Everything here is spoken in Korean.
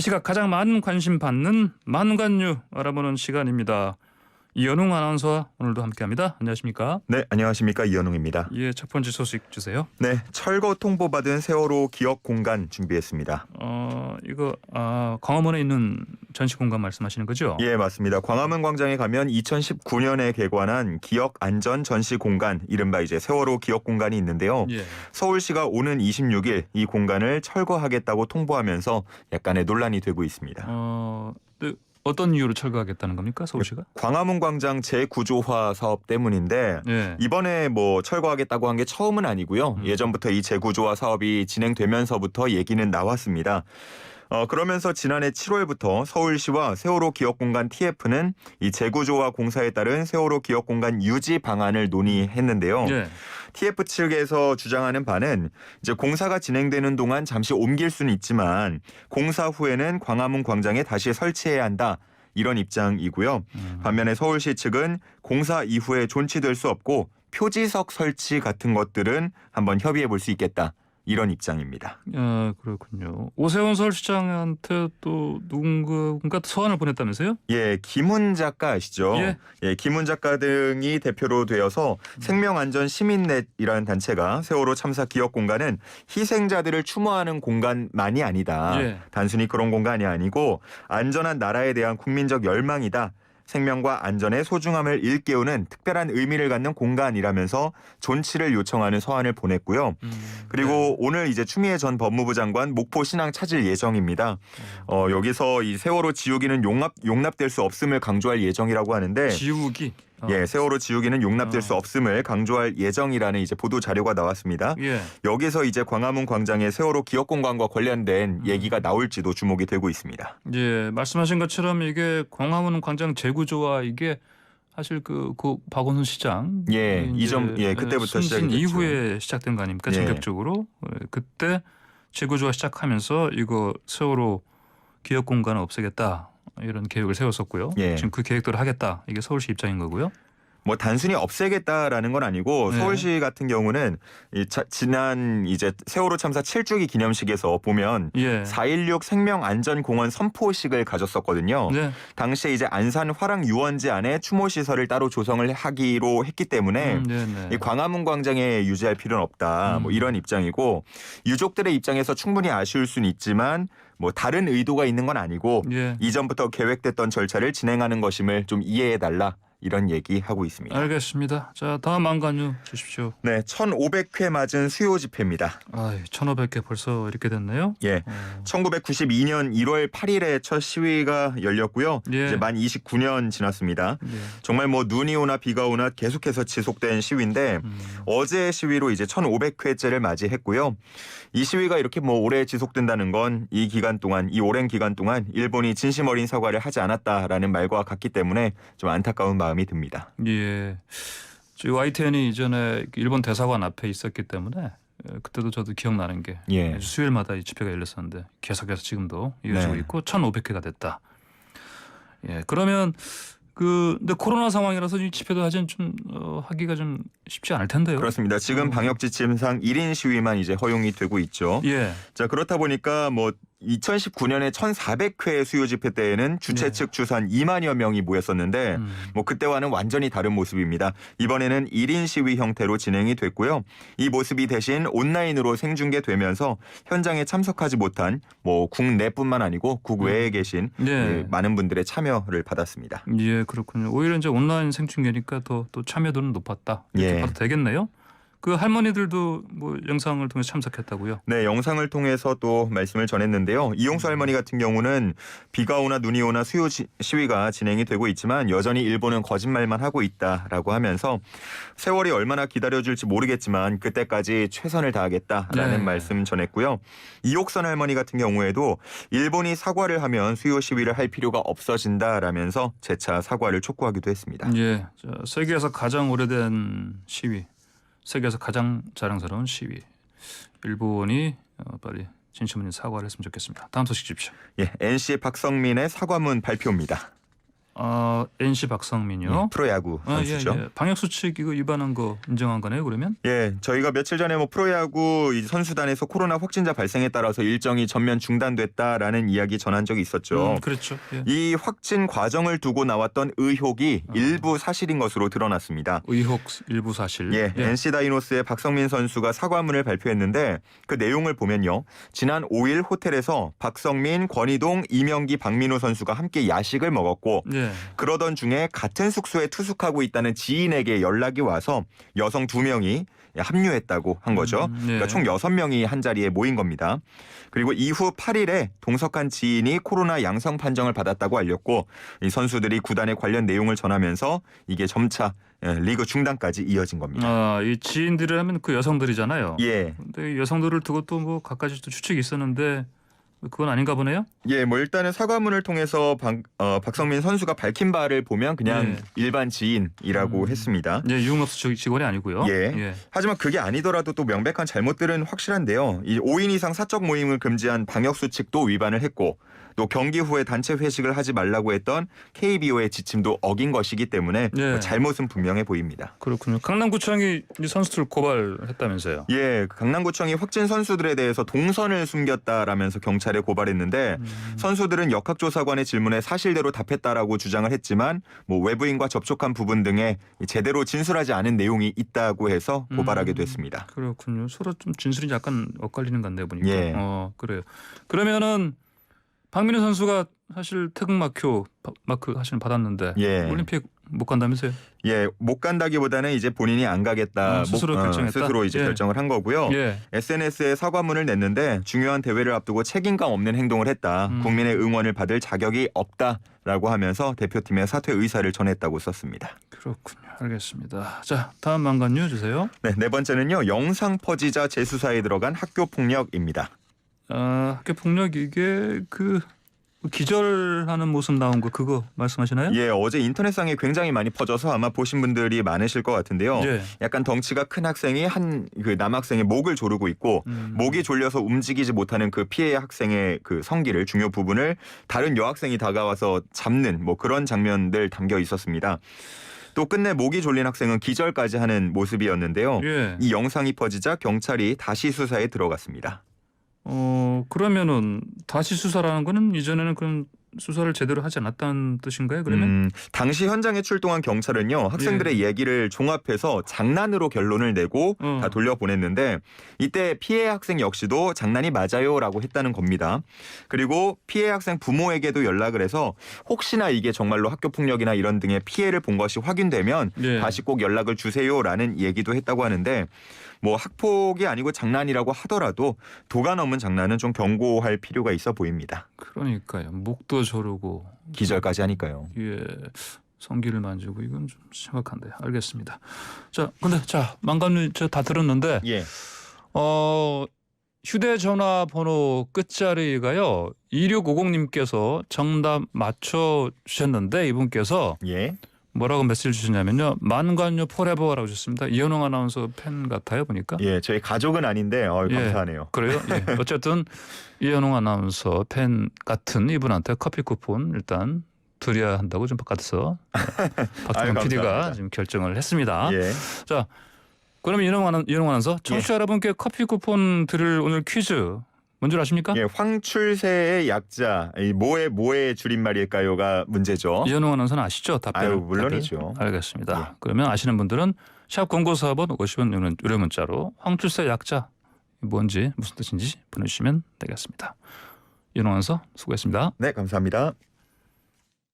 시각 가장 많은 관심 받는 만관유 알아보는 시간입니다. 이현웅 아나운서와 오늘도 함께합니다. 안녕하십니까? 네, 안녕하십니까. 이현웅입니다. 예, 첫 번째 소식 주세요. 네, 철거 통보받은 세월호 기억 공간 준비했습니다. 이거 광화문에 있는 전시 공간 말씀하시는 거죠? 예, 맞습니다. 광화문 광장에 가면 2019년에 개관한 기억 안전 전시 공간, 이른바 이제 세월호 기억 공간이 있는데요. 예. 서울시가 오는 26일 이 공간을 철거하겠다고 통보하면서 약간의 논란이 되고 있습니다. 네, 어떤 이유로 철거하겠다는 겁니까, 서울시가? 광화문 광장 재구조화 사업 때문인데 예. 이번에 뭐 철거하겠다고 한 게 처음은 아니고요. 예전부터 이 재구조화 사업이 진행되면서부터 얘기는 나왔습니다. 그러면서 지난해 7월부터 서울시와 세월호 기억공간 TF는 이 재구조화 공사에 따른 세월호 기억공간 유지 방안을 논의했는데요. 예. TF 측에서 주장하는 바는 이제 공사가 진행되는 동안 잠시 옮길 수는 있지만 공사 후에는 광화문 광장에 다시 설치해야 한다. 이런 입장이고요. 반면에 서울시 측은 공사 이후에 존치될 수 없고 표지석 설치 같은 것들은 한번 협의해 볼 수 있겠다. 이런 입장입니다. 그렇군요. 오세훈 서울시장한테 또 누군가 서한을 보냈다면서요? 예, 김훈 작가 아시죠? 예. 김훈 작가 등이 대표로 되어서 생명안전시민넷이라는 단체가 세월호 참사 기억 공간은 희생자들을 추모하는 공간만이 아니다. 예. 단순히 그런 공간이 아니고 안전한 나라에 대한 국민적 열망이다. 생명과 안전의 소중함을 일깨우는 특별한 의미를 갖는 공간이라면서 존치를 요청하는 서한을 보냈고요. 그리고 오늘 이제 추미애 전 법무부 장관 목포 신항 찾을 예정입니다. 여기서 이 세월호 지우기는 용납될 수 없음을 강조할 예정이라고 하는데 지우기. 예, 세월호 지우기는 용납될 수 없음을 강조할 예정이라는 이제 보도 자료가 나왔습니다. 예. 여기서 이제 광화문 광장의 세월호 기억 공간과 관련된 얘기가 나올지도 주목이 되고 있습니다. 예, 말씀하신 것처럼 이게 광화문 광장 재구조와 이게 사실 그 박원순 시장 그때부터 승진 시작이 됐죠. 이후에 시작된 거 아닙니까? 전격적으로. 그때 재구조가 시작하면서 이거 세월호 기억 공간을 없애겠다. 이런 계획을 세웠었고요. 예. 지금 그 계획대로 하겠다. 이게 서울시 입장인 거고요. 뭐 단순히 없애겠다라는 건 아니고 네. 서울시 같은 경우는 지난 이제 세월호 참사 7주기 기념식에서 보면 예. 4.16 생명안전공원 선포식을 가졌었거든요. 네. 당시에 이제 안산 화랑 유원지 안에 추모 시설을 따로 조성을 하기로 했기 때문에 이 광화문 광장에 유지할 필요는 없다. 뭐 이런 입장이고 유족들의 입장에서 충분히 아쉬울 수는 있지만 뭐 다른 의도가 있는 건 아니고 예. 이전부터 계획됐던 절차를 진행하는 것임을 좀 이해해 달라. 이런 얘기하고 있습니다. 알겠습니다. 자, 다음 안관유 주십시오. 네, 1,500회 맞은 수요 집회입니다. 1,500개 벌써 이렇게 됐네요. 예, 1992년 1월 8일에 첫 시위가 열렸고요. 예. 이제 만 29년 지났습니다. 예. 정말 뭐 눈이 오나 비가 오나 계속해서 지속된 시위인데 어제 시위로 이제 1,500회째를 맞이했고요. 이 시위가 이렇게 뭐 오래 지속된다는 건 이 오랜 기간 동안 일본이 진심 어린 사과를 하지 않았다라는 말과 같기 때문에 좀 안타까운 마음이 듭니다. 예. 저희 YTN이 이전에 일본 대사관 앞에 있었기 때문에 그때도 저도 기억나는 게 수요일마다 이 집회가 열렸었는데 계속해서 지금도 이어지고 있고 1,500회가 됐다. 예. 그러면 근데 코로나 상황이라서 이 집회도 사실 좀 하기가 좀 쉽지 않을 텐데요. 그렇습니다. 지금 방역 지침상 1인 시위만 이제 허용이 되고 있죠. 예. 자, 그렇다 보니까 뭐 2019년에 1,400회 수요 집회 때에는 주최 측 추산 2만여 명이 모였었는데 뭐 그때와는 완전히 다른 모습입니다. 이번에는 1인 시위 형태로 진행이 됐고요. 이 모습이 대신 온라인으로 생중계되면서 현장에 참석하지 못한 뭐 국내뿐만 아니고 국외에 계신 많은 분들의 참여를 받았습니다. 예, 그렇군요. 오히려 이제 온라인 생중계니까 또 참여도는 높았다. 이렇게 봐도 되겠네요. 그 할머니들도 뭐 영상을 통해서 참석했다고요? 네, 영상을 통해서 또 말씀을 전했는데요. 이용수 할머니 같은 경우는 비가 오나 눈이 오나 수요 시위가 진행이 되고 있지만 여전히 일본은 거짓말만 하고 있다라고 하면서 세월이 얼마나 기다려줄지 모르겠지만 그때까지 최선을 다하겠다라는 말씀 전했고요. 이옥선 할머니 같은 경우에도 일본이 사과를 하면 수요 시위를 할 필요가 없어진다라면서 재차 사과를 촉구하기도 했습니다. 예, 세계에서 가장 오래된 시위. 세계에서 가장 자랑스러운 시위. 일본이 빨리 진심 어린 사과를 했으면 좋겠습니다. 다음 소식 주십시오. 예, NC 박성민의 사과문 발표입니다. NC 박성민이요. 프로야구 선수죠. 예. 방역 수칙 이거 위반한 거 인정한 거네요, 그러면? 예, 저희가 며칠 전에 뭐 프로야구 이 선수단에서 코로나 확진자 발생에 따라서 일정이 전면 중단됐다라는 이야기 전한 적이 있었죠. 그렇죠. 예. 이 확진 과정을 두고 나왔던 의혹이 일부 사실인 것으로 드러났습니다. 의혹 일부 사실. 예, NC 다이노스의 박성민 선수가 사과문을 발표했는데 그 내용을 보면요. 지난 5일 호텔에서 박성민, 권희동, 이명기, 박민우 선수가 함께 야식을 먹었고 예. 그러던 중에 같은 숙소에 투숙하고 있다는 지인에게 연락이 와서 여성 2명이 합류했다고 한 거죠. 예. 그러니까 총 6명이 한 자리에 모인 겁니다. 그리고 이후 8일에 동석한 지인이 코로나 양성 판정을 받았다고 알렸고 이 선수들이 구단에 관련 내용을 전하면서 이게 점차 리그 중단까지 이어진 겁니다. 이 지인들이라면 그 여성들이잖아요. 예. 근데 여성들을 두고 또 뭐 갖가지 또 추측이 있었는데 그건 아닌가 보네요. 예, 뭐 일단은 사과문을 통해서 박성민 선수가 밝힌 바를 보면 그냥 예. 일반 지인이라고 했습니다. 예, 유흥업소 직원이 아니고요. 예. 하지만 그게 아니더라도 또 명백한 잘못들은 확실한데요. 이 5인 이상 사적 모임을 금지한 방역 수칙도 위반을 했고 또 경기 후에 단체 회식을 하지 말라고 했던 KBO의 지침도 어긴 것이기 때문에 예. 잘못은 분명해 보입니다. 그렇군요. 강남구청이 이 선수들 고발했다면서요. 예, 강남구청이 확진 선수들에 대해서 동선을 숨겼다라면서 경찰에 고발했는데 선수들은 역학조사관의 질문에 사실대로 답했다라고 주장을 했지만 뭐 외부인과 접촉한 부분 등에 제대로 진술하지 않은 내용이 있다고 해서 고발하게 됐습니다. 그렇군요. 서로 좀 진술이 약간 엇갈리는 것 같네요 보니까. 예. 그래요. 그러면은 박민우 선수가 사실 태극 마크 사실 받았는데 예. 올림픽 못 간다면서요? 예, 못 간다기보다는 이제 본인이 안 가겠다. 스스로 결정했다. 스스로 이제 예. 결정을 한 거고요. 예. SNS에 사과문을 냈는데 중요한 대회를 앞두고 책임감 없는 행동을 했다. 국민의 응원을 받을 자격이 없다라고 하면서 대표팀의 사퇴 의사를 전했다고 썼습니다. 그렇군요. 알겠습니다. 자, 다음 망간뉴 주세요. 네, 네 번째는요. 영상 퍼지자 재수사에 들어간 학교 폭력입니다. 학교 폭력 이게 그 기절하는 모습 나온 거 그거 말씀하시나요? 예, 어제 인터넷상에 굉장히 많이 퍼져서 아마 보신 분들이 많으실 것 같은데요. 예. 약간 덩치가 큰 학생이 한 그 남학생의 목을 조르고 있고 목이 졸려서 움직이지 못하는 그 피해 학생의 그 성기를 중요 부분을 다른 여학생이 다가와서 잡는 뭐 그런 장면들 담겨 있었습니다. 또 끝내 목이 졸린 학생은 기절까지 하는 모습이었는데요. 예. 이 영상이 퍼지자 경찰이 다시 수사에 들어갔습니다. 그러면은 다시 수사라는 거는 이전에는 그런 수사를 제대로 하지 않았다는 뜻인가요? 그러면 당시 현장에 출동한 경찰은요 학생들의 얘기를 종합해서 장난으로 결론을 내고 다 돌려보냈는데 이때 피해 학생 역시도 장난이 맞아요라고 했다는 겁니다. 그리고 피해 학생 부모에게도 연락을 해서 혹시나 이게 정말로 학교 폭력이나 이런 등의 피해를 본 것이 확인되면 예. 다시 꼭 연락을 주세요라는 얘기도 했다고 하는데 뭐 학폭이 아니고 장난이라고 하더라도 도가 넘은 장난은 좀 경고할 필요가 있어 보입니다. 그러니까요. 목도 조르고 기절까지 하니까요. 예. 성기를 만지고 이건 좀 심각한데. 알겠습니다. 자, 근데 자, 망간뉴 저 다 들었는데 예. 휴대전화 번호 끝자리가요. 2650님께서 정답 맞춰 주셨는데 이분께서 예. 뭐라고 메시지를 주셨냐면요. 만관유 포레버라고 주셨습니다. 이현웅 아나운서 팬 같아요 보니까. 예, 저희 가족은 아닌데 감사하네요. 그래요? 예. 어쨌든 이현웅 아나운서 팬 같은 이분한테 커피 쿠폰 일단 드려야 한다고 좀 바깥에서 박태근 PD가 감사합니다. 지금 결정을 했습니다. 예. 자, 그러면 이현웅 아나운서 청취자 여러분께 커피 쿠폰 드릴 오늘 퀴즈 뭔지 아십니까? 예, 황출세의 약자, 이 뭐의 줄임말일까요가 문제죠. 이현웅 아나운서는 아시죠? 답변. 물론이죠. 알겠습니다. 예. 그러면 아시는 분들은 샵 0945번 50원 유료 문자로 황출세 약자 뭔지 무슨 뜻인지 보내주시면 되겠습니다. 이현웅 아나운서 수고했습니다. 네, 감사합니다.